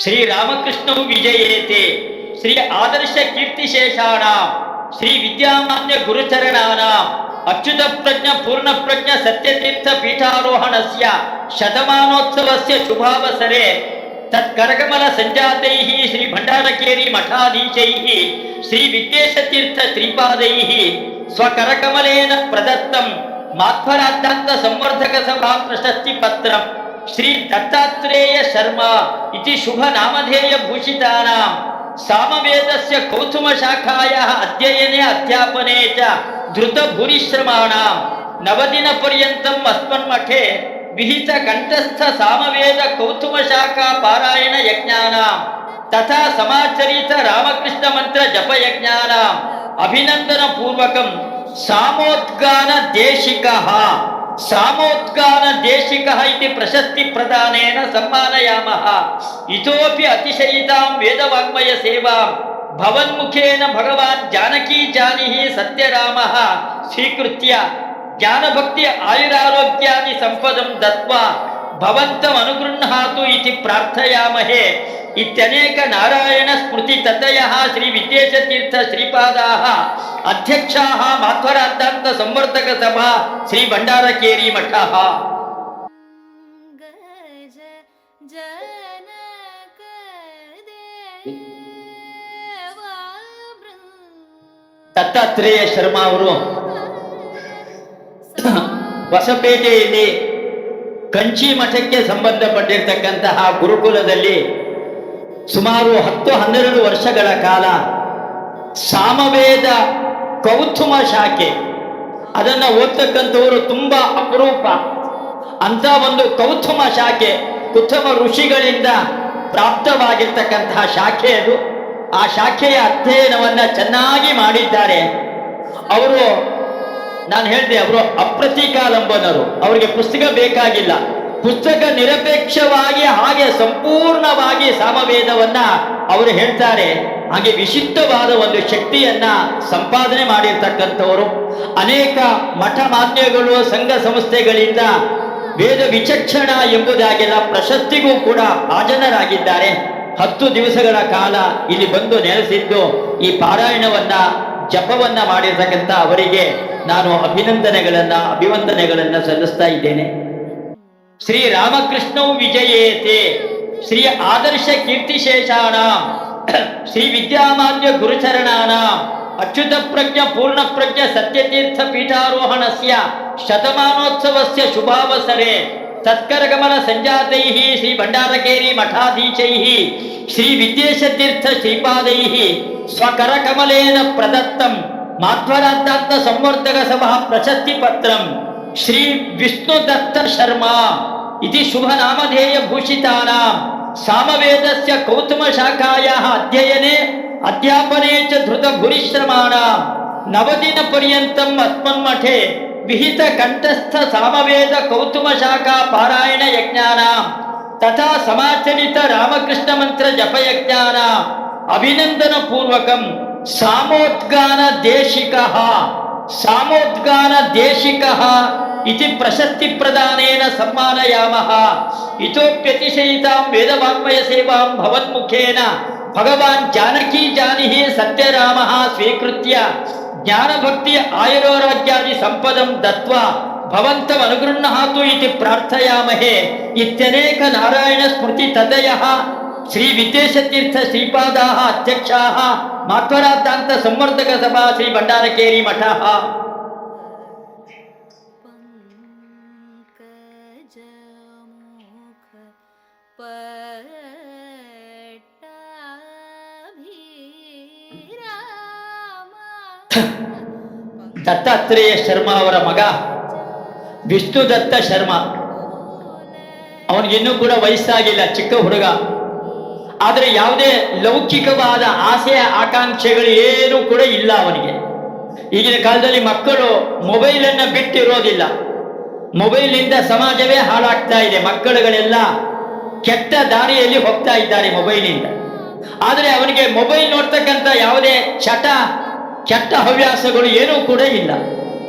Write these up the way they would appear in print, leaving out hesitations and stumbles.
ಶ್ರೀ ರಾಮಕೃಷ್ಣೌ ವಿಜಯೇತೆ ಶ್ರೀ ಆದರ್ಶ ಕೀರ್ತಿಶೇಷಾಣ ಶ್ರೀ ವಿದ್ಯಾಮಾನ್ಯ ಗುರುಚರಣಾನ ಅಚ್ಯುತ ಪ್ರಜ್ಞ ಪೂರ್ಣ ಪ್ರಜ್ಞ ಸತ್ಯತೀರ್ಥ ಪೀಠಾರೋಹಣಸ್ಯ ಶತಮಾನೋತ್ಸವಸ್ಯ ಶುಭಾವಸರೆ ತತ್ಕರಕಮಲ ಸಂಜಾತೈಃ ಶ್ರೀ ಭಂಡಾರಕೇರಿ ಮಠಾಧೀಶೈಃ ಶ್ರೀ ವಿದ್ಯೇಶತೀರ್ಥ ಶ್ರೀಪಾದೈಃ ಸ್ವಕರಕಮಲೇನ ಪ್ರದತ್ತಂ ಮಾಧ್ವರಾದ್ಧಾಂತ ಸಂವರ್ಧಕ ಸಭಾ ಪ್ರಶಸ್ತಿ ಪತ್ರಂ ಶ್ರೀ ದತ್ತಾತ್ರೇಯ ಶರ್ಮಾ ಇತಿ ಶುಭ ನಾಮಧೇಯ ಭೂಷಿತಾನಾಂ ಸಾಮವೇದಸ್ಯ ಕೌತುಮ ಶಾಖಾಯಾಃ ಅಧ್ಯಯನೆ ಅಧ್ಯಾಪನೆ ಚ ಧೃತ ಭೂರಿಶ್ರಮಾಣಾಂ ನವದಿನ ಪರ್ಯಂತಂ ಅಸ್ಮನ್ಮಠೆ ವಿಹಿತ ಕಂಠಸ್ಥ ಸಾಮವೇದ ಕೌತುಮ ಶಾಖಾ ಪಾರಾಯಣ ಯಜ್ಞಾನಾಂ ತಥಾ ಸಮಾಚರಿತ ರಾಮಕೃಷ್ಣ ಮಂತ್ರ ಜಪ ಯಜ್ಞಾನಾಂ ಅಭಿನಂದನ ಪೂರ್ವಕಂ ಸಾಮೋದ್ಗಾನ ದೇಶಿಕಃ ಇತಿ ಪ್ರಶಸ್ತಿ ಪ್ರದಾನೇನ ಸಮ್ಮಾನಯಾಮಃ ಇತೋಪಿ ಅತಿಶಯಿತಾಂ ವೇದವಾङ्ಮಯ ಸೇವಾಂ ಭವನ್ಮುಖೇನ ಭಗವಾನ್ ಜಾನಕಿ ಜಾನಿಹಿ ಸತ್ಯರಾಮಃ ಸ್ವೀಕೃತ್ಯ ಜ್ಞಾನಭಕ್ತಿ ಆಯುರಾರೋಗ್ಯಾದಿ ಸಂಪದಂ ದತ್ವಾ ಭವಂತಂ ಅನುಗೃಹ್ಣಾತು ಇತಿ ಪ್ರಾರ್ಥಯಾಮಹೇ ಇತ್ಯನೇಕ ನಾರಾಯಣ ಸ್ಮೃತಿ ತತಯಃ ಶ್ರೀ ವಿದ್ಯೇಶತೀರ್ಥ ಶ್ರೀಪಾದಾಃ ಅಧ್ಯಕ್ಷಾಃ ಮಾಧ್ವರಾದ್ಧಾಂತ ಸಂವರ್ಧಕ ಸಭಾ ಶ್ರೀ ಭಂಡಾರಕೇರಿ ಮಠಃ. ದತ್ತಾತ್ರೇಯ ಶರ್ಮಾ ಅವರು ಹೊಸಪೇಟೆಯಲ್ಲಿ ಕಂಚಿ ಮಠಕ್ಕೆ ಸಂಬಂಧಪಟ್ಟಿರ್ತಕ್ಕಂತಹ ಗುರುಕುಲದಲ್ಲಿ ಸುಮಾರು 10-12 ವರ್ಷಗಳ ಕಾಲ ಸಾಮವೇದ ಕೌತುಮ ಶಾಖೆ ಅದನ್ನು ಓದ್ತಕ್ಕಂಥವರು ತುಂಬ ಅಪರೂಪ. ಅಂತ ಒಂದು ಕೌತುಮ ಶಾಖೆ ಉತ್ತಮ ಋಷಿಗಳಿಂದ ಪ್ರಾಪ್ತವಾಗಿರ್ತಕ್ಕಂತಹ ಶಾಖೆ ಅದು. ಆ ಶಾಖೆಯ ಅಧ್ಯಯನವನ್ನು ಚೆನ್ನಾಗಿ ಮಾಡಿದ್ದಾರೆ ಅವರು. ನಾನು ಹೇಳಿದೆ ಅವರು ಅಪ್ರತಿಕಾಲಂಬನರು, ಅವರಿಗೆ ಪುಸ್ತಕ ಬೇಕಾಗಿಲ್ಲ. ಪುಸ್ತಕ ನಿರಪೇಕ್ಷವಾಗಿ ಹಾಗೆ ಸಂಪೂರ್ಣವಾಗಿ ಸಾಮವೇದವನ್ನ ಅವರು ಹೇಳ್ತಾರೆ. ಹಾಗೆ ವಿಶಿಷ್ಟವಾದ ಒಂದು ಶಕ್ತಿಯನ್ನ ಸಂಪಾದನೆ ಮಾಡಿರ್ತಕ್ಕಂಥವರು. ಅನೇಕ ಮಠ ಮಾನ್ಯಗಳು ಸಂಘ ಸಂಸ್ಥೆಗಳಿಂದ ವೇದ ವಿಚಕ್ಷಣ ಎಂಬುದಾಗೆಲ್ಲ ಪ್ರಶಸ್ತಿಗೂ ಕೂಡ ಭಾಜನರಾಗಿದ್ದಾರೆ. 10 ದಿವಸಗಳ ಕಾಲ ಇಲ್ಲಿ ಬಂದು ನೆಲೆಸಿದ್ದು ಈ ಪಾರಾಯಣವನ್ನ ಜಪವನ್ನ ಮಾಡಿರ್ತಕ್ಕಂಥ ಅವರಿಗೆ ನಾನು ಅಭಿವಂದನೆಗಳನ್ನ ಸಲ್ಲಿಸ್ತಾ ಇದ್ದೇನೆ. ಶ್ರೀ ರಾಮಕೃಷ್ಣೌ ವಿಜಯೇತೆ ಶ್ರೀ ಆದರ್ಶ ಕೀರ್ತಿಶೇಷಾಣ ಶ್ರೀ ವಿದ್ಯಾಮಾನ್ಯ ಗುರುಚರಣಾನ ಅಚ್ಯುತ ಪ್ರಜ್ಞ ಪೂರ್ಣ ಪ್ರಜ್ಞ ಸತ್ಯತೀರ್ಥ ಪೀಠಾರೋಹಣಸ್ಯ ಶತಮಾನೋತ್ಸವಸ್ಯ ಶುಭಾವಸರೆ ತತ್ಕರಗಮನ ಸಂಜಾತೈಃ ಶ್ರೀ ಭಂಡಾರಕೇರಿ ಮಠಾಧೀಶೈಃ ಶ್ರೀ ವಿದ್ಯೇಶತೀರ್ಥ ಶ್ರೀಪಾದೈಃ ಸ್ವಕರಕಮಲೇನ ಪ್ರದತ್ತಂ ಮಾಧ್ವರಾದ್ಧಾಂತ ಸಂವರ್ಧಕ ಸಭಾ ಪ್ರಶಸ್ತಿ ಪತ್ರಂ ಶ್ರೀ ವಿಷ್ಣು ದತ್ತ ಶರ್ಮಾ ಇತಿ ಶುಭ ನಾಮಧೇಯ ಭೂಷಿತಾನಾಂ ಸಾಮವೇದಸ್ಯ ಕೌತುಮ ಶಾಖಾಯಾಃ ಅಧ್ಯಯನೆ ಅಧ್ಯಾಪನೆ ಚ ಧೃತ ಭೂರಿಶ್ರಮಾಣಾಂ ನವದಿನ ಪರ್ಯಂತಂ ಅಸ್ಮನ್ಮಠೆ ವಿಹಿತ ಕಂಠಸ್ಥ ಸಾಮವೇದ ಕೌತುಮ ಶಾಖಾ ಪಾರಾಯಣ ಯಜ್ಞಾನಾಂ ತಥಾ ಸಮಾಚರಿತ ರಾಮಕೃಷ್ಣ ಮಂತ್ರ ಜಪ ಯಜ್ಞಾನಾಂ ಅಭಿನಂದನ ಪೂರ್ವಕಂ ಸಾಮೋದ್ಗಾನ ದೇಶಿಕಃ ಇತಿ ಪ್ರಶಸ್ತಿ ಪ್ರದಾನೇನ ಸಮ್ಮಾನಯಾಮಃ ಇತೋಪ್ಯತಿಶಯಿತಾಂ ವೇದವಾङ्ಮಯ ಸೇವಾಂ ಭವನ್ಮುಖೇನ ಭಗವಾನ್ ಜಾನಕಿ ಜಾನಿಹಿ ಸತ್ಯರಾಮಃ ಸ್ವೀಕೃತ್ಯ ಜ್ಞಾನಭಕ್ತಿ ಆಯುರಾರೋಗ್ಯಾದಿ ಸಂಪದಂ ದತ್ವಾ ಭವಂತಂ ಅನುಗೃಹ್ಣಾತು ಇತಿ ಪ್ರಾರ್ಥಯಾಮಹೇ ಇತ್ಯನೇಕ ನಾರಾಯಣ ಸ್ಮೃತಿ ತತಯಃ ಶ್ರೀ ವಿದ್ಯೇಶತೀರ್ಥ ಶ್ರೀಪಾದಾಃ ಅಧ್ಯಕ್ಷಾಃ ಮಾಧ್ವರಾದ್ಧಾಂತ ಸಂವರ್ಧಕ ಸಭಾ ಶ್ರೀ ಭಂಡಾರಕೇರಿ ಮಠಃ. ದತ್ತಾತ್ರೇಯ ಶರ್ಮಾ ಅವರ ಮಗ ವಿಷ್ಣು ದತ್ತ ಶರ್ಮಾ. ಅವನಿಗಿನ್ನೂ ಕೂಡ ವಯಸ್ಸಾಗಿಲ್ಲ, ಚಿಕ್ಕ ಹುಡುಗ. ಆದರೆ ಯಾವುದೇ ಲೌಕಿಕವಾದ ಆಸೆ ಆಕಾಂಕ್ಷೆಗಳು ಏನೂ ಕೂಡ ಇಲ್ಲ ಅವನಿಗೆ. ಈಗಿನ ಕಾಲದಲ್ಲಿ ಮಕ್ಕಳು ಮೊಬೈಲನ್ನು ಬಿಟ್ಟಿರೋದಿಲ್ಲ. ಮೊಬೈಲ್ನಿಂದ ಸಮಾಜವೇ ಹಾಳಾಗ್ತಾ ಇದೆ. ಮಕ್ಕಳುಗಳೆಲ್ಲ ಕೆಟ್ಟ ದಾರಿಯಲ್ಲಿ ಹೋಗ್ತಾ ಇದ್ದಾರೆ ಮೊಬೈಲಿಂದ. ಆದರೆ ಅವನಿಗೆ ಮೊಬೈಲ್ ನೋಡ್ತಕ್ಕಂಥ ಯಾವುದೇ ಕೆಟ್ಟ ಹವ್ಯಾಸಗಳು ಏನೂ ಕೂಡ ಇಲ್ಲ.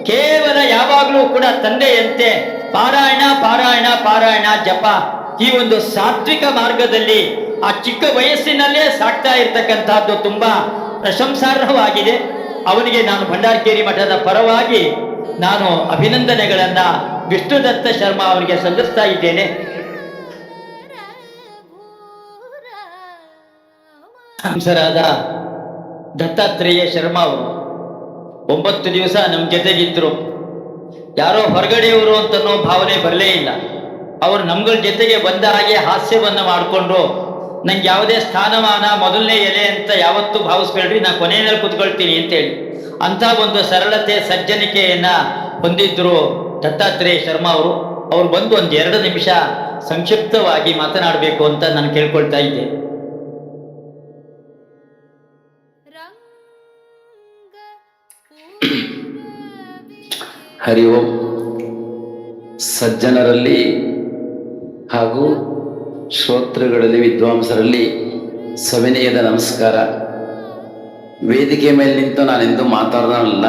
ಕೇವಲ ಯಾವಾಗಲೂ ಕೂಡ ತಂದೆಯಂತೆ ಪಾರಾಯಣ ಪಾರಾಯಣ ಪಾರಾಯಣ ಜಪ, ಈ ಒಂದು ಸಾತ್ವಿಕ ಮಾರ್ಗದಲ್ಲಿ ಆ ಚಿಕ್ಕ ವಯಸ್ಸಿನಲ್ಲೇ ಸಾಕ್ತಾ ಇರ್ತಕ್ಕಂಥದ್ದು ತುಂಬಾ ಪ್ರಶಂಸಾರ್ಹವಾಗಿದೆ. ಅವನಿಗೆ ನಾನು ಭಂಡಾರಕೇರಿ ಮಠದ ಪರವಾಗಿ ನಾನು ಅಭಿನಂದನೆಗಳನ್ನ ವಿಷ್ಣುದತ್ತ ಶರ್ಮಾ ಅವರಿಗೆ ಸಲ್ಲಿಸ್ತಾ ಇದ್ದೇನೆ. ಹಂಸರಾದ ದತ್ತಾತ್ರೇಯ ಶರ್ಮಾ ಅವರು 9 ದಿವಸ ನಮ್ಮ ಜೊತೆಗಿದ್ರು. ಯಾರೋ ಹೊರಗಡೆಯವರು ಅಂತನೋ ಭಾವನೆ ಬರಲೇ ಇಲ್ಲ. ಅವರು ನಮ್ಗಳ ಜೊತೆಗೆ ಬಂದ ಹಾಗೆ ಹಾಸ್ಯವನ್ನ ಮಾಡಿಕೊಂಡ್ರು. ನಂಗೆ ಯಾವುದೇ ಸ್ಥಾನಮಾನ ಮೊದಲನೇ ಎಲೆ ಅಂತ ಯಾವತ್ತೂ ಭಾವಿಸ್ಬೇಡ್ರಿ, ನಾ ಕೊನೆಯಲ್ಲಿ ಕೂತ್ಕೊಳ್ತೀನಿ ಅಂತೇಳಿ ಅಂತ ಒಂದು ಸರಳತೆ ಸಜ್ಜನಿಕೆಯನ್ನ ಹೊಂದಿದ್ರು ದತ್ತಾತ್ರೇಯ ಶರ್ಮಾ ಅವರು. ಅವ್ರು ಬಂದು 1-2 ನಿಮಿಷ ಸಂಕ್ಷಿಪ್ತವಾಗಿ ಮಾತನಾಡಬೇಕು ಅಂತ ನಾನು ಕೇಳ್ಕೊಳ್ತಾ ಇದ್ದೆ. ಹರಿ ಓಂ. ಸಜ್ಜನರಲ್ಲಿ ಹಾಗೂ ಶ್ರೋತೃಗಳಲ್ಲಿ ವಿದ್ವಾಂಸರಲ್ಲಿ ಸವಿನಯದ ನಮಸ್ಕಾರ. ವೇದಿಕೆ ಮೇಲೆ ನಿಂತು ನಾನೆಂದು ಮಾತಾಡೋಲ್ಲ,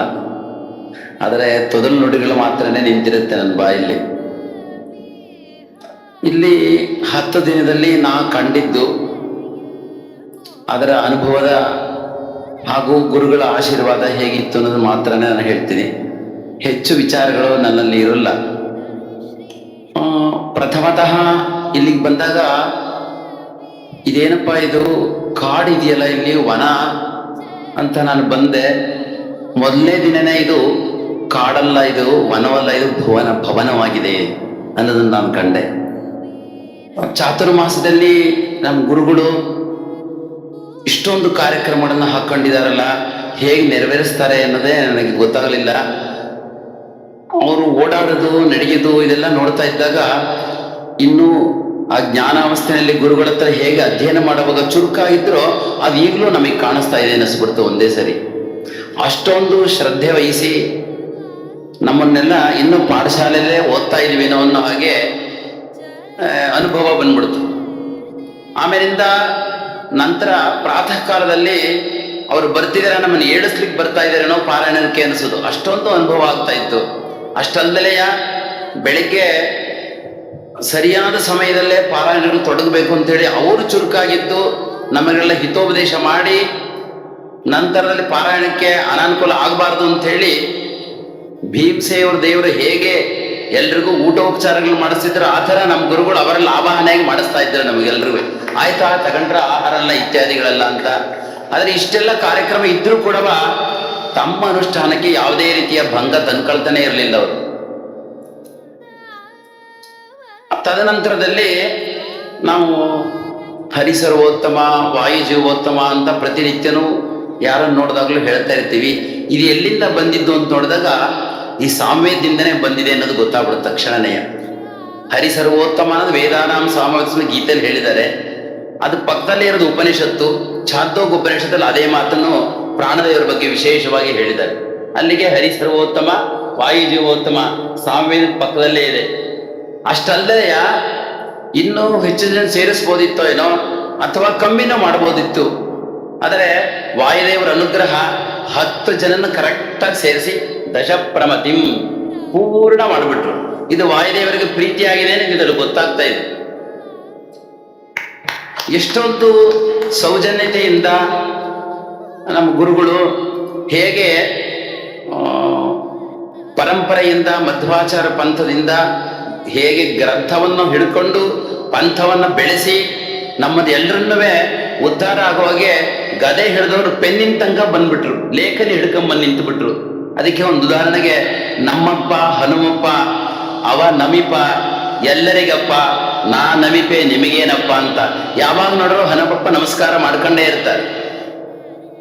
ಆದರೆ ತೊದಲು ನುಡಿಗಳು ಮಾತ್ರನೇ ನಿಂತಿರುತ್ತೆ ನನ್ನ ಬಾಯಲ್ಲಿ. ಇಲ್ಲಿ 10 ದಿನದಲ್ಲಿ ನಾ ಕಂಡಿದ್ದು, ಅದರ ಅನುಭವದ ಹಾಗೂ ಗುರುಗಳ ಆಶೀರ್ವಾದ ಹೇಗಿತ್ತು ಅನ್ನೋದು ಮಾತ್ರನೇ ನಾನು ಹೇಳ್ತೀನಿ. ಹೆಚ್ಚು ವಿಚಾರಗಳು ನನ್ನಲ್ಲಿ ಇರಲ್ಲ. ಪ್ರಥಮತಃ ಇಲ್ಲಿಗೆ ಬಂದಾಗ ಇದೇನಪ್ಪ ಇದು ಕಾಡಿದೆಯಲ್ಲ, ಇಲ್ಲಿ ವನ ಅಂತ ನಾನು ಬಂದೆ. ಮೊದಲನೇ ದಿನನೇ ಇದು ಕಾಡಲ್ಲ, ಇದು ವನವಲ್ಲ, ಇದು ಭವನವಾಗಿದೆ ಅನ್ನೋದನ್ನು ನಾನು ಕಂಡೆ. ಚಾತುರ್ಮಾಸದಲ್ಲಿ ನಮ್ಮ ಗುರುಗಳು ಇಷ್ಟೊಂದು ಕಾರ್ಯಕ್ರಮಗಳನ್ನು ಹಾಕೊಂಡಿದಾರಲ್ಲ, ಹೇಗೆ ನೆರವೇರಿಸ್ತಾರೆ ಅನ್ನೋದೇ ನನಗೆ ಗೊತ್ತಾಗಲಿಲ್ಲ. ಅವರು ಓಡಾಡೋದು ನಡೆಯೋದು ಇದೆಲ್ಲ ನೋಡ್ತಾ ಇದ್ದಾಗ ಇನ್ನೂ ಆ ಜ್ಞಾನಾವಸ್ಥೆಯಲ್ಲಿ ಗುರುಗಳ ಹತ್ರ ಹೇಗೆ ಅಧ್ಯಯನ ಮಾಡುವಾಗ ಚುರುಕಾಗಿದ್ರೋ ಅದು ಈಗಲೂ ನಮಗೆ ಕಾಣಿಸ್ತಾ ಇದೆ ಅನ್ನಿಸ್ಬಿಡ್ತು ಒಂದೇ ಸರಿ. ಅಷ್ಟೊಂದು ಶ್ರದ್ಧೆ ವಹಿಸಿ ನಮ್ಮನ್ನೆಲ್ಲ ಇನ್ನೂ ಪಾಠಶಾಲೆಯಲ್ಲೇ ಓದ್ತಾ ಇದೀವೇನೋ ಅನ್ನೋ ಹಾಗೆ ಅನುಭವ ಬಂದ್ಬಿಡ್ತು. ಆಮೇಲಿಂದ ನಂತರ ಪ್ರಾತಃ ಕಾಲದಲ್ಲಿ ಅವರು ಬರ್ತಿದ್ದಾರೆ, ನಮ್ಮನ್ನು ಏಳಿಸ್ಲಿಕ್ಕೆ ಬರ್ತಾ ಇದ್ದಾರೇನೋ ಪಾರಾಯಣಕ್ಕೆ ಅನಿಸೋದು, ಅಷ್ಟೊಂದು ಅನುಭವ ಆಗ್ತಾ ಇತ್ತು. ಅಷ್ಟಲ್ಲದೆಯ ಬೆಳಿಗ್ಗೆ ಸರಿಯಾದ ಸಮಯದಲ್ಲೇ ಪಾರಾಯಣಗಳು ತೊಡಗಬೇಕು ಅಂತೇಳಿ ಅವರು ಚುರುಕಾಗಿದ್ದು ನಮಗೆಲ್ಲ ಹಿತೋಪದೇಶ ಮಾಡಿ, ನಂತರದಲ್ಲಿ ಪಾರಾಯಣಕ್ಕೆ ಅನಾನುಕೂಲ ಆಗಬಾರ್ದು ಅಂಥೇಳಿ ಭೀಮಸೇವ್ರ ದೇವರು ಹೇಗೆ ಎಲ್ರಿಗೂ ಊಟೋಪಚಾರಗಳು ಮಾಡಿಸ್ತಿದ್ರು, ಆ ಥರ ನಮ್ಮ ಗುರುಗಳು ಅವರ ಲಾಭಹಾನಿಯಾಗಿ ಮಾಡಿಸ್ತಾ ಇದ್ರು ನಮಗೆಲ್ರಿಗೂ. ಆಯ್ತಾ ತಗೊಂಡ್ರ ಆಹಾರ ಎಲ್ಲ ಇತ್ಯಾದಿಗಳೆಲ್ಲ ಅಂತ. ಆದರೆ ಇಷ್ಟೆಲ್ಲ ಕಾರ್ಯಕ್ರಮ ಇದ್ರೂ ಕೂಡ ತಮ್ಮ ಅನುಷ್ಠಾನಕ್ಕೆ ಯಾವುದೇ ರೀತಿಯ ಭಂಗ ತಂದ್ಕೊಳ್ತಾನೆ ಇರಲಿಲ್ಲ ಅವರು. ತದನಂತರದಲ್ಲಿ ನಾವು ಹರಿಸರ್ವೋತ್ತಮ, ವಾಯುಜೀವೋತ್ತಮ ಅಂತ ಪ್ರತಿನಿತ್ಯನೂ ಯಾರನ್ನು ನೋಡಿದಾಗಲೂ ಹೇಳ್ತಾ ಇರ್ತೀವಿ. ಇದು ಎಲ್ಲಿಂದ ಬಂದಿದ್ದು ಅಂತ ನೋಡಿದಾಗ ಈ ಸಾಮ್ಯದಿಂದನೇ ಬಂದಿದೆ ಅನ್ನೋದು ಗೊತ್ತಾಗ್ಬಿಡುತ್ತೆ ತಕ್ಷಣನೇ. ಹರಿಸರ್ವೋತ್ತಮ ಅನ್ನೋದು ವೇದಾನಾಂ ಸಾಮವೇದ ಗೀತೆಯಲ್ಲಿ ಹೇಳಿದ್ದಾರೆ. ಅದು ಪಕ್ಕದಲ್ಲೇ ಇರೋದು ಉಪನಿಷತ್ತು. ಛಾಂದೋಗ ಉಪನಿಷತ್ತಲ್ಲಿ ಅದೇ ಮಾತನ್ನು ಪ್ರಾಣದೇವರ ಬಗ್ಗೆ ವಿಶೇಷವಾಗಿ ಹೇಳಿದ್ದಾರೆ. ಅಲ್ಲಿಗೆ ಹರಿಸರ್ವೋತ್ತಮ, ವಾಯುಜೀವೋತ್ತಮ ಸಾಮ್ಯದ ಪಕ್ಕದಲ್ಲೇ ಇದೆ. ಅಷ್ಟಲ್ಲದೆ ಇನ್ನೂ ಹೆಚ್ಚು ಜನ ಸೇರಿಸ್ಬೋದಿತ್ತೋ ಏನೋ, ಅಥವಾ ಕಮ್ಮಿನೂ ಮಾಡ್ಬೋದಿತ್ತು. ಆದರೆ ವಾಯುದೇವರ ಅನುಗ್ರಹ 10 ಜನನ ಕರೆಕ್ಟಾಗಿ ಸೇರಿಸಿ ದಶಪ್ರಮತಿಂ ಪೂರ್ಣ ಮಾಡಿಬಿಟ್ರು. ಇದು ವಾಯುದೇವರಿಗೆ ಪ್ರೀತಿಯಾಗಿದೆ ನನಗೆ ಇದರಲ್ಲಿ ಗೊತ್ತಾಗ್ತಾ ಇದೆ. ಎಷ್ಟೊಂದು ಸೌಜನ್ಯತೆಯಿಂದ ನಮ್ಮ ಗುರುಗಳು ಹೇಗೆ ಪರಂಪರೆಯಿಂದ ಮಧ್ವಾಚಾರ ಪಂಥದಿಂದ ಹೇಗೆ ಗ್ರಂಥವನ್ನು ಹಿಡ್ಕೊಂಡು ಪಂಥವನ್ನು ಬೆಳೆಸಿ ನಮ್ಮದು ಎಲ್ಲರನ್ನೂ ಉದ್ಧಾರ ಆಗುವಾಗೆ ಗದೆ ಹಿಡಿದವರು ಪೆನ್ನಿನ ತನಕ ಬಂದ್ಬಿಟ್ರು, ಲೇಖನಿ ಹಿಡ್ಕೊಂಬಂದು ನಿಂತು ಬಿಟ್ರು. ಅದಕ್ಕೆ ಒಂದು ಉದಾಹರಣೆಗೆ ನಮ್ಮಪ್ಪ ಹನುಮಪ್ಪ ಅವ ನಮಿಪ ಎಲ್ಲರಿಗಪ್ಪ, ನಾ ನಮಿಪೆ ನಿಮಗೇನಪ್ಪ ಅಂತ ಯಾವಾಗ ನೋಡ್ರು ಹನುಮಪ್ಪ ನಮಸ್ಕಾರ ಮಾಡ್ಕೊಂಡೇ ಇರ್ತಾರೆ.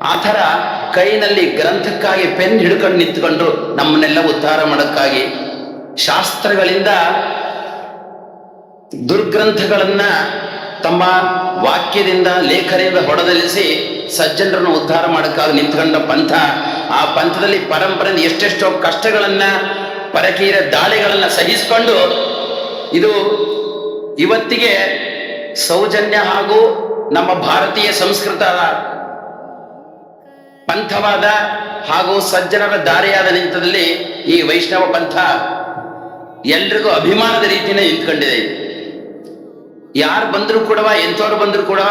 ಆ ಥರ ಕೈನಲ್ಲಿ ಗ್ರಂಥಕ್ಕಾಗಿ ಪೆನ್ ಹಿಡ್ಕೊಂಡು ನಿಂತ್ಕೊಂಡ್ರು ನಮ್ಮನ್ನೆಲ್ಲ ಉದ್ಧಾರ ಮಾಡೋಕ್ಕಾಗಿ. ಶಾಸ್ತ್ರಗಳಿಂದ ದುರ್ಗ್ರಂಥಗಳನ್ನ ತಮ್ಮ ವಾಕ್ಯದಿಂದ ಲೇಖನಿಂದ ಹೊಡೆದಲಿಸಿ ಸಜ್ಜನರನ್ನು ಉದ್ಧಾರ ಮಾಡೋಕ್ಕಾಗಿ ನಿಂತ್ಕೊಂಡ ಪಂಥ. ಆ ಪಂಥದಲ್ಲಿ ಪರಂಪರೆಯಿಂದ ಎಷ್ಟೆಷ್ಟೋ ಕಷ್ಟಗಳನ್ನ, ಪರಕೀಯ ದಾಳಿಗಳನ್ನ ಸಹಿಸಿಕೊಂಡು ಇದು ಇವತ್ತಿಗೆ ಸೌಜನ್ಯ ಹಾಗೂ ನಮ್ಮ ಭಾರತೀಯ ಸಂಸ್ಕೃತದ ಪಂಥವಾದ ಹಾಗೂ ಸಜ್ಜನರ ದಾರಿಯಾದ ನಿಂತದಲ್ಲಿ ಈ ವೈಷ್ಣವ ಪಂಥ ಎಲ್ರಿಗೂ ಅಭಿಮಾನದ ರೀತಿಯೇ ನಿಂತ್ಕೊಂಡಿದೆ ಇದು. ಯಾರು ಬಂದರೂ ಕೂಡ, ಎಂಥವ್ರು ಬಂದರೂ ಕೂಡ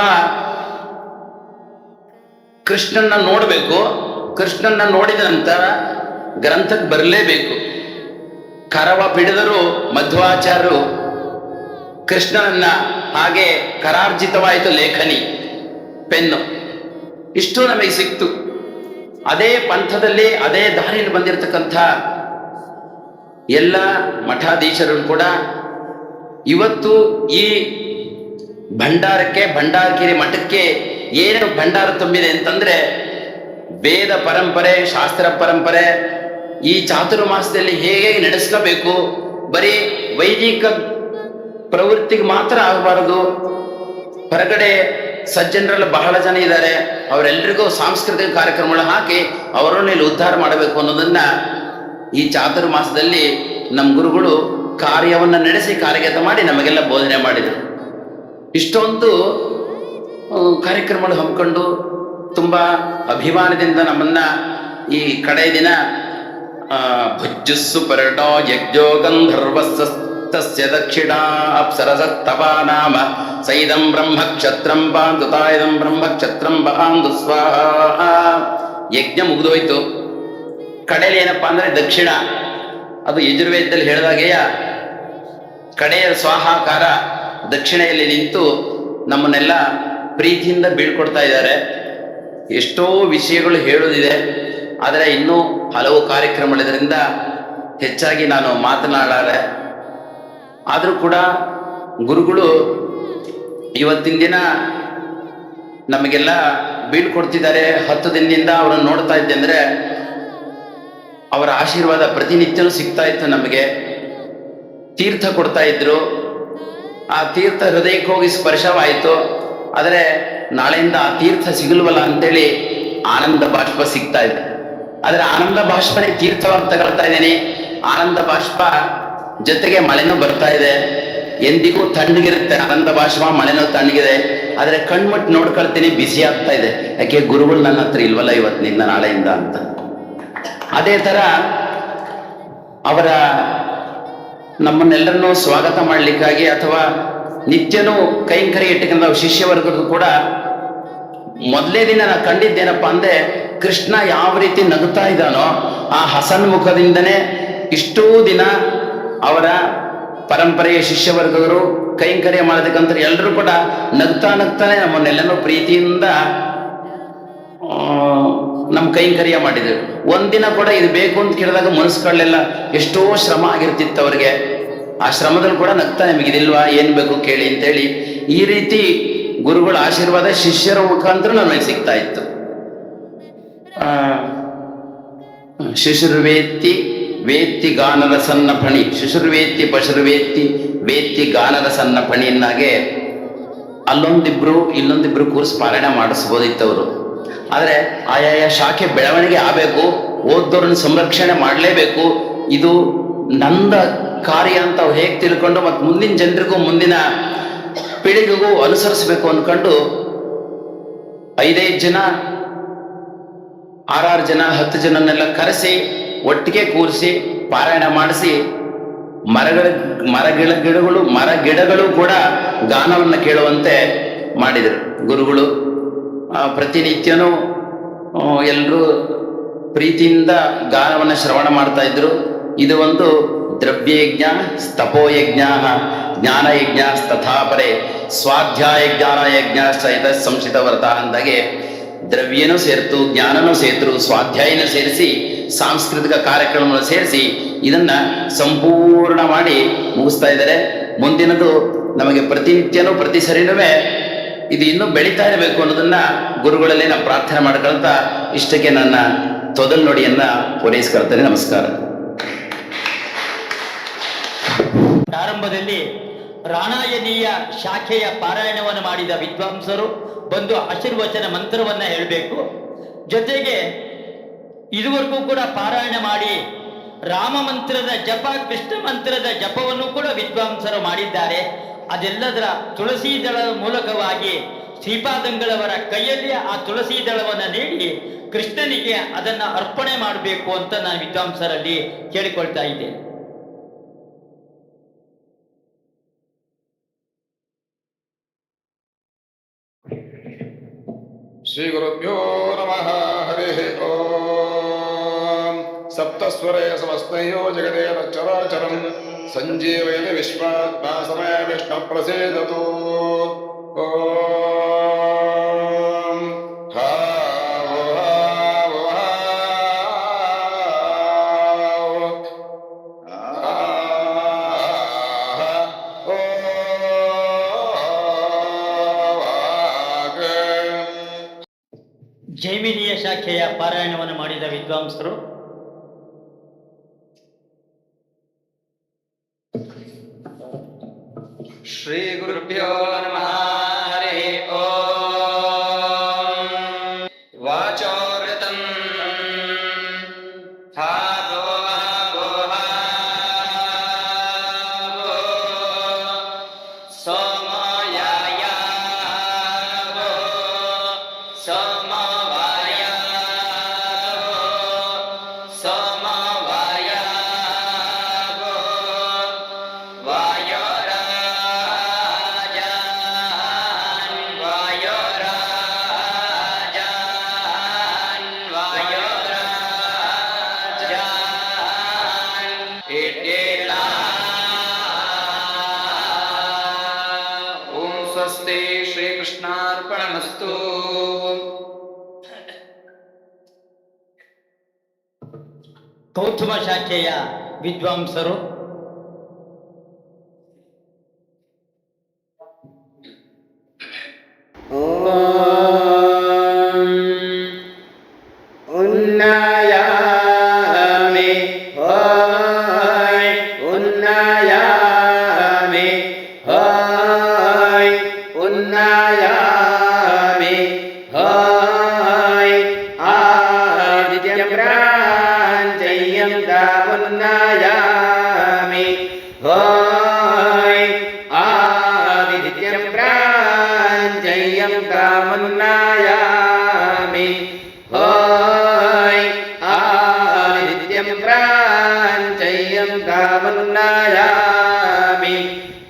ಕೃಷ್ಣನ್ನ ನೋಡಬೇಕು. ಕೃಷ್ಣನ್ನ ನೋಡಿದ ನಂತರ ಗ್ರಂಥಕ್ಕೆ ಬರಲೇಬೇಕು. ಕರವ ಪಿಡಿದರು ಮಧ್ವಾಚಾರ್ಯರು ಕೃಷ್ಣನನ್ನ ಹಾಗೆ ಕರಾರ್ಜಿತವಾಯಿತು ಲೇಖನಿ, ಪೆನ್ನು, ಇಷ್ಟು ನಮಗೆ ಸಿಕ್ತು. ಅದೇ ಪಂಥದಲ್ಲಿ ಅದೇ ದಾರಿಯಲ್ಲಿ ಬಂದಿರತಕ್ಕಂಥ ಎಲ್ಲ ಮಠಾಧೀಶರು ಕೂಡ ಇವತ್ತು ಈ ಭಂಡಾರಕ್ಕೆ, ಭಂಡಾರಗಿರಿ ಮಠಕ್ಕೆ ಏನು ಭಂಡಾರ ತುಂಬಿದೆ ಅಂತಂದ್ರೆ ವೇದ ಪರಂಪರೆ, ಶಾಸ್ತ್ರ ಪರಂಪರೆ, ಈ ಚಾತುರ್ಮಾಸದಲ್ಲಿ ಹೇಗೆ ನಡೆಸ್ಕೋಬೇಕು, ಬರೀ ವೈದಿಕ ಪ್ರವೃತ್ತಿಗೆ ಮಾತ್ರ ಆಗಬಾರದು. ಹೊರಗಡೆ ಸಜ್ಜನರೆಲ್ಲ ಬಹಳ ಜನ ಇದ್ದಾರೆ, ಅವರೆಲ್ಲರಿಗೂ ಸಾಂಸ್ಕೃತಿಕ ಕಾರ್ಯಕ್ರಮಗಳು ಹಾಕಿ ಅವರನ್ನು ಇಲ್ಲಿ ಉದ್ಧಾರ ಮಾಡಬೇಕು ಅನ್ನೋದನ್ನ ಈ ಚಾತುರ್ಮಾಸದಲ್ಲಿ ನಮ್ಮ ಗುರುಗಳು ಕಾರ್ಯವನ್ನು ನಡೆಸಿ ಕಾರ್ಯಗತ ಮಾಡಿ ನಮಗೆಲ್ಲ ಬೋಧನೆ ಮಾಡಿದರು. ಇಷ್ಟೊಂದು ಕಾರ್ಯಕ್ರಮಗಳು ಹಮ್ಮಿಕೊಂಡು ತುಂಬ ಅಭಿಮಾನದಿಂದ ನಮ್ಮನ್ನ ಈ ಕಡೆಯ ದಿನ ಭುಜ್ಜಸ್ಸು ಪರಟೋ ಯಜ್ಞೋ ಗಂಧರ್ವಸ್ಯ ದಕ್ಷಿಣಾ ಅಪ್ಸರಸತ್ತವ ನಾಮ ಸೈದಂ ಬ್ರಹ್ಮಕ್ಷತ್ರಂ ಪಾಂದು ತಾಯದಂ ಬ್ರಹ್ಮಕ್ಷತ್ರಂ ಬಹಾಂದು ಸ್ವಾಹ. ಯಜ್ಞ ಮುಗಿದೋಯ್ತು. ಕಡೆಯಲ್ಲಿ ಏನಪ್ಪಾ ಅಂದ್ರೆ ದಕ್ಷಿಣ, ಅದು ಯಜುರ್ವೇದದಲ್ಲಿ ಹೇಳಿದಾಗೆಯ ಕಡೆಯ ಸ್ವಾಹಾಕಾರ ದಕ್ಷಿಣೆಯಲ್ಲಿ ನಿಂತು ನಮ್ಮನ್ನೆಲ್ಲ ಪ್ರೀತಿಯಿಂದ ಬೀಳ್ಕೊಡ್ತಾ ಇದ್ದಾರೆ. ಎಷ್ಟೋ ವಿಷಯಗಳು ಹೇಳೋದಿದೆ, ಆದರೆ ಇನ್ನೂ ಹಲವು ಕಾರ್ಯಕ್ರಮಗಳಿದ್ರಿಂದ ಹೆಚ್ಚಾಗಿ ನಾನು ಮಾತನಾಡಲಾರೆ. ಆದರೂ ಕೂಡ ಗುರುಗಳು ಇವತ್ತಿನ ದಿನ ನಮಗೆಲ್ಲ ಬೀಳ್ಕೊಡ್ತಿದ್ದಾರೆ. 10 ದಿನದಿಂದ ಅವರನ್ನು ನೋಡ್ತಾ ಇದ್ದೆ ಅಂದರೆ ಅವರ ಆಶೀರ್ವಾದ ಪ್ರತಿನಿತ್ಯನೂ ಸಿಗ್ತಾ ಇತ್ತು ನಮಗೆ. ತೀರ್ಥ ಕೊಡ್ತಾ ಇದ್ರು, ಆ ತೀರ್ಥ ಹೃದಯಕ್ಕೆ ಹೋಗಿ ಸ್ಪರ್ಶವಾಯಿತು. ಆದರೆ ನಾಳೆಯಿಂದ ಆ ತೀರ್ಥ ಸಿಗಲ್ವಲ್ಲ ಅಂತೇಳಿ ಆನಂದ ಬಾಷ್ಪ ಸಿಗ್ತಾ ಇದೆ. ಆದರೆ ಆನಂದ ಬಾಷ್ಪನೇ ತೀರ್ಥವಾಗಿ ತಗೊಳ್ತಾ ಇದ್ದೀನಿ. ಆನಂದ ಬಾಷ್ಪ ಜೊತೆಗೆ ಮಳೆನೂ ಬರ್ತಾ ಇದೆ. ಎಂದಿಗೂ ತಣ್ಣಗಿರುತ್ತೆ ಆನಂದ ಬಾಷ್ಪ, ಮಳೆನೂ ತಣ್ಣಗಿದೆ. ಆದರೆ ಕಣ್ಮುಟ್ಟು ನೋಡ್ಕೊಳ್ತೀನಿ, ಬಿಸಿ ಆಗ್ತಾ ಇದೆ. ಯಾಕೆ ಗುರುಗಳು ನನ್ನ ಹತ್ರ ಇಲ್ವಲ್ಲ ಇವತ್ತಿನಿಂದ ನಾಳೆಯಿಂದ ಅಂತ. ಅದೇ ಥರ ಅವರ ನಮ್ಮನ್ನೆಲ್ಲರನ್ನೂ ಸ್ವಾಗತ ಮಾಡಲಿಕ್ಕಾಗಿ ಅಥವಾ ನಿತ್ಯನೂ ಕೈಂಕರ್ಯ ಇಟ್ಟುಕೊಂಡ ಶಿಷ್ಯವರ್ಗದ್ದು ಕೂಡ ಮೊದಲೇ ದಿನ ನಾನು ಕಂಡಿದ್ದೇನಪ್ಪ ಅಂದ್ರೆ ಕೃಷ್ಣ ಯಾವ ರೀತಿ ನಗುತ್ತಾ ಇದ್ದಾನೋ ಆ ಹಸನ್ಮುಖದಿಂದನೇ ಇಷ್ಟೂ ದಿನ ಅವರ ಪರಂಪರೆಯ ಶಿಷ್ಯವರ್ಗದರು ಕೈಂಕರ್ಯ ಮಾಡೋದಕ್ಕಂತ ಎಲ್ಲರೂ ಕೂಡ ನಗ್ತಾನೆ ನಮ್ಮನ್ನೆಲ್ಲನೂ ಪ್ರೀತಿಯಿಂದ ನಮ್ಮ ಕೈಂಕರ್ಯ ಮಾಡಿದ್ರು. ಒಂದಿನ ಕೂಡ ಇದು ಬೇಕು ಅಂತ ಕೇಳಿದಾಗ ಮನಸ್ಸುಗಳೆಲ್ಲ ಎಷ್ಟೋ ಶ್ರಮ ಆಗಿರ್ತಿತ್ತು ಅವ್ರಿಗೆ. ಆ ಶ್ರಮದಲ್ಲಿ ಕೂಡ ನಗ್ತಾ ನಿಮಗಿದಿಲ್ವಾ, ಏನು ಬೇಕು ಕೇಳಿ ಅಂತೇಳಿ ಈ ರೀತಿ ಗುರುಗಳ ಆಶೀರ್ವಾದ ಶಿಷ್ಯರ ಮುಖಾಂತರ ನಮಗೆ ಸಿಗ್ತಾ ಇತ್ತು. ಶಿಶುರ್ವೇತ್ತಿ ವೇತ್ತಿ ಗಾನದ ಸಣ್ಣ ಫಣಿ, ಶಿಶುರ್ವೇತ್ತಿ ಪಶುರ್ವೇತ್ತಿ ವೇತ್ತಿ ಗಾನದ ಸಣ್ಣ ಫಣಿಯನ್ನಾಗೆ ಇಲ್ಲೊಂದಿಬ್ರು ಕೂರ್ಸ್ ಪಾರಾಯಣ ಮಾಡಿಸ್ಬೋದಿತ್ತವರು. ಆದರೆ ಆಯಾಯ ಶಾಖೆ ಬೆಳವಣಿಗೆ ಆಗಬೇಕು, ಓದ್ದವ್ರನ್ನ ಸಂರಕ್ಷಣೆ ಮಾಡಲೇಬೇಕು, ಇದು ನಂದ ಕಾರ್ಯ ಅಂತ ಅವ್ರು ಹೇಗೆ ತಿಳ್ಕೊಂಡು ಮತ್ತು ಮುಂದಿನ ಜನರಿಗೂ ಮುಂದಿನ ಪೀಳಿಗೆಗೂ ಅನುಸರಿಸಬೇಕು ಅಂದ್ಕೊಂಡು 5-5 ಜನ 6-6 ಜನ 10 ಜನನ್ನೆಲ್ಲ ಕರೆಸಿ ಒಟ್ಟಿಗೆ ಕೂರಿಸಿ ಪಾರಾಯಣ ಮಾಡಿಸಿ ಮರಗಿಡಗಳು ಕೂಡ ಗಾನವನ್ನು ಕೇಳುವಂತೆ ಮಾಡಿದರು ಗುರುಗಳು. ಪ್ರತಿನಿತ್ಯನೂ ಎಲ್ಲರೂ ಪ್ರೀತಿಯಿಂದ ಗಾನವನ್ನು ಶ್ರವಣ ಮಾಡ್ತಾ ಇದ್ರು. ಇದು ಒಂದು ದ್ರವ್ಯಯಜ್ಞ ತಪೋಯಜ್ಞ ಜ್ಞಾನಯಜ್ಞ ತಥಾಪರೆ ಸ್ವಾಧ್ಯಾಯ ಜ್ಞಾನಯಜ್ಞ ಸಹಿತ ಸಂಶಿತ ವ್ರತ ಅಂದಾಗೆ ದ್ರವ್ಯನೂ ಸೇರ್ತು, ಜ್ಞಾನನೂ ಸೇರ್ತರು, ಸ್ವಾಧ್ಯಾಯನೂ ಸೇರಿಸಿ ಸಾಂಸ್ಕೃತಿಕ ಕಾರ್ಯಕ್ರಮವನ್ನು ಸೇರಿಸಿ ಇದನ್ನ ಸಂಪೂರ್ಣ ಮಾಡಿ ಮುಗಿಸ್ತಾ ಇದ್ದಾರೆ. ಮುಂದಿನದು ನಮಗೆ ಪ್ರತಿನಿತ್ಯನೂ ಪ್ರತಿ ಸರಿನೂ ಇದು ಇನ್ನೂ ಬೆಳೀತಾ ಇರಬೇಕು ಅನ್ನೋದನ್ನ ಗುರುಗಳಲ್ಲಿ ನಾನು ಪ್ರಾರ್ಥನೆ ಮಾಡ್ಕೊಳ್ತಾ ಇಷ್ಟಕ್ಕೆ ನನ್ನ ತೊದಲ್ ನುಡಿಯನ್ನ ಪೂರೈಸ್ಕೊಳ್ತೇನೆ. ನಮಸ್ಕಾರ. ಪ್ರಾರಂಭದಲ್ಲಿ ರಾಣಾಯನೀಯ ಶಾಖೆಯ ಪಾರಾಯಣವನ್ನು ಮಾಡಿದ ವಿದ್ವಾಂಸರು ಬಂದು ಆಶೀರ್ವಚನ ಮಂತ್ರವನ್ನ ಹೇಳಬೇಕು. ಜೊತೆಗೆ ಇದುವರೆಗೂ ಕೂಡ ಪಾರಾಯಣ ಮಾಡಿ ರಾಮ ಮಂತ್ರದ ಜಪ, ಕೃಷ್ಣ ಮಂತ್ರದ ಜಪವನ್ನು ಕೂಡ ವಿದ್ವಾಂಸರು ಮಾಡಿದ್ದಾರೆ. ಅದೆಲ್ಲದರ ತುಳಸಿ ದಳದ ಮೂಲಕವಾಗಿ ಶ್ರೀಪಾದಂಗಳವರ ಕೈಯಲ್ಲಿ ಆ ತುಳಸಿ ದಳವನ್ನು ನೀಡಿ ಕೃಷ್ಣನಿಗೆ ಅದನ್ನು ಅರ್ಪಣೆ ಮಾಡಬೇಕು ಅಂತ ನಾನು ವಿದ್ವಾಂಸರಲ್ಲಿ ಕೇಳಿಕೊಳ್ತಾ ಇದ್ದೇನೆ. ಶ್ರೀಗುರುಭ್ಯೋ ನಮಃ ಹರಿಃ ಓಂ ಸಪ್ತಸ್ವರೇ ಸಮಸ್ತಯೋ ಜಗದೇವ ಚರಾಚರಂ ಸಂಜೀವಯತಿ ವಿಶ್ವಾತ್ಮ ಸಮಯ ವಿಷ್ಣು ಪ್ರಸೀದತು ಓಂ ಹಾ ಜೈಮಿನಿಯ ಶಾಖೆಯ ಪಾರಾಯಣವನ್ನು ಮಾಡಿದ ವಿದ್ವಾಂಸರು ಶ್ರೀ ಗುರುಭ್ಯೋ ನಮಃ ಹರಿ ಓಂ ವಾಚೋರತಂ ಸ್ವಸ್ತಿ ಶ್ರೀಕೃಷ್ಣಾರ್ಪಣಮಸ್ತು. ಕೌತುಮ ಶಾಖೆಯ ವಿದ್ವಾಂಸರು ಉನ್ನಯಾಮಿ ಹೋಯ್ ಉನ್ನಯಾಮಿ ಹೋಯ್ ಉನ್ನಯಾಮಿ ಹೋಯ್ ಆದಿತ್ಯಂ ಪ್ರಾಂಚಯ್ಯಂ ತಾಮುನ್ನಯಾಮಿ ಹೋಯ್ ಆದಿತ್ಯಂ ಪ್ರಾಂಚಯ್ಯಂ ತಾಮುನ್ನಯಾಮಿ ಹೋಯ್ ಆದಿತ್ಯಂ ಪ್ರಾಂಚಯ್ಯಂ ತಾಮುನ್ನಯಾಮಿ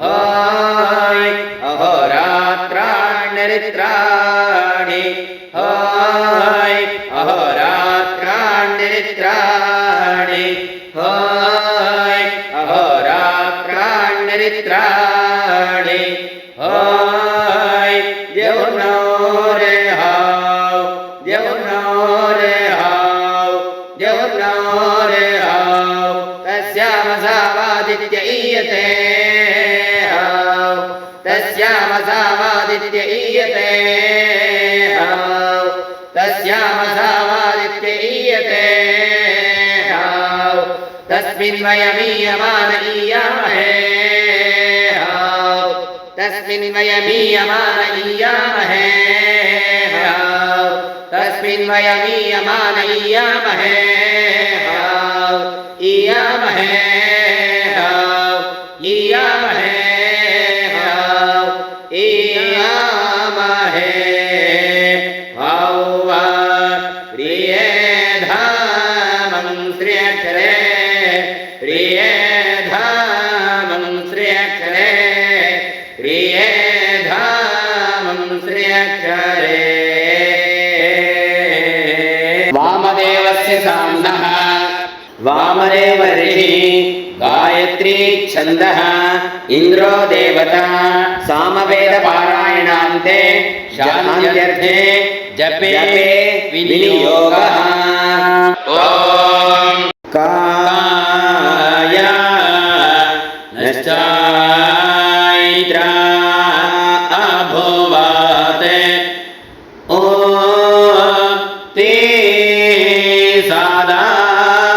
ಹೋಯ್ ಅಹೋರಾತ್ರಾಣ್ಯರಿತ್ರಾಣಿ ಹೋಯ್ ಅಹೋರಾತ್ರಾಣ್ಯರಿತ್ರಾಣಿ ಹೋಯ್ ಅಹೋರಾತ್ರಾಣ್ಯರಿತ್ರಾಣಿ ಹೋಯ್ ದೇವ್ನೋರೆ ಹಾವ್ ದೇವ್ನೋರೆ ಹಾವ್ ದೇವ್ನೋರೆ ಹಾವ್ ತಸ್ಯಾಮ ಸಾವಾದಿತ್ಯ ಈಯತೆ ಹಾವ್ ತಸ್ಯಾಮ ಸಾವಾದಿತ್ಯ ಈಯತೆ ಹಾವ್ ತಸ್ಯಾಮ ಸಾವಾದಿತ್ಯ ಈಯತೆ ಹಾವ್ ತಸ್ಮಿನ್ ವಯಮೀಯಮಾನ ಈಯಾಮಹೇ ಹಾವ್ ತಸ್ಮಿನ್ ವಯಮೀಯಮಾನ ಈಯಾಮಹೇ ಹಾವ್ ತಸ್ಮಿನ್ ವಯಮೀಯಮಾನ ಈಯಾಮಹೇ ಹಾವ್ ಈಯಾಮಹೇ ಹಾವ್ ಈಯಾಮಹೇ ಹಾವ್ ಈಯಾಮಹೇ ಹಾವ ಪ್ರಿಯೇ ಧಾಮಂ ಶ್ರೀ ಅಕ್ಷರೇ ಪ್ರಿಯೇ ಧಾಮಂ ಶ್ರೀ ಅಕ್ಷರೇ ಪ್ರಿಯೇ ಧಾಮಂ ಶ್ರೀ ಅಕ್ಷರೇ ವಾಮದೇವಸ್ಯ ಸಾಮ್ನಃ ವಾಮದೇವ ಋಷಿ ಗಾಯತ್ರಿ ಛಂದಃ ಇಂದ್ರೋ ದೇವತಾ ಸಾಮವೇದ ಪಾರಾಯಣಾಂತೆ ಶಾಂತ್ಯರ್ಥೆ ಜಪೇ ವಿನಿಯೋಗಃ ಓಂ ಕಾಯ ನಶ್ಚೈತ್ರ ಅಭುವಾತೆ ಓ ತೇ ಸಾದಾ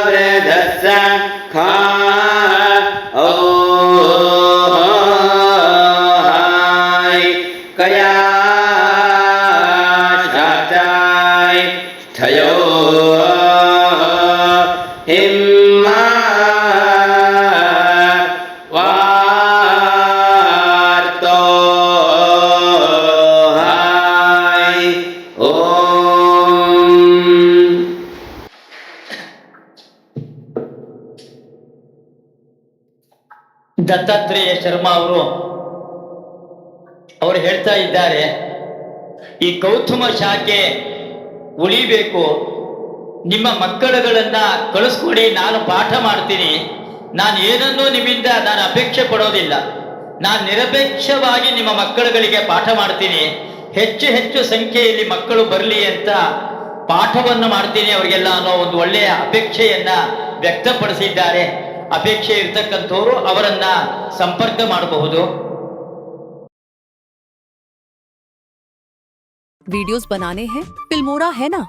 ವೃಧಸ್ಸ ಖಾ ಓ ಹಾಯ್ ಕಯಾ ಶಾಚಾಯ್ ಸ್ಥಯೋ ಹಿಮ್ಮಾ ವಾರ್ತೋ ಹಾಯ್ ಓಂ. ದತ್ತಾತ್ರೇಯ ಶರ್ಮಾ ಅವರು ಹೇಳ್ತಾ ಇದ್ದಾರೆ, ಈ ಗೌತಮ ಶಾಖೆ ಉಳಿಬೇಕು, ನಿಮ್ಮ ಮಕ್ಕಳುಗಳನ್ನ ಕಳಿಸ್ಕೊಡಿ, ನಾನು ಪಾಠ ಮಾಡ್ತೀನಿ, ನಾನು ಏನನ್ನೂ ನಿಮ್ಮಿಂದ ನಾನು ಅಪೇಕ್ಷೆ ಪಡೋದಿಲ್ಲ, ನಾನು ನಿರಪೇಕ್ಷವಾಗಿ ನಿಮ್ಮ ಮಕ್ಕಳುಗಳಿಗೆ ಪಾಠ ಮಾಡ್ತೀನಿ, ಹೆಚ್ಚು ಹೆಚ್ಚು ಸಂಖ್ಯೆಯಲ್ಲಿ ಮಕ್ಕಳು ಬರಲಿ ಅಂತ ಪಾಠವನ್ನು ಮಾಡ್ತೀನಿ ಅವರಿಗೆಲ್ಲ ಅನ್ನೋ ಒಂದು ಒಳ್ಳೆಯ ಅಪೇಕ್ಷೆಯನ್ನ ವ್ಯಕ್ತಪಡಿಸಿದ್ದಾರೆ. ಅಪೇಕ್ಷೆ ಇರ್ತಕ್ಕಂಥವ್ರು ಅವರನ್ನ ಸಂಪರ್ಕ ಮಾಡಬಹುದು. वीडियोस बनाने हैं फिल्मोरा है ना।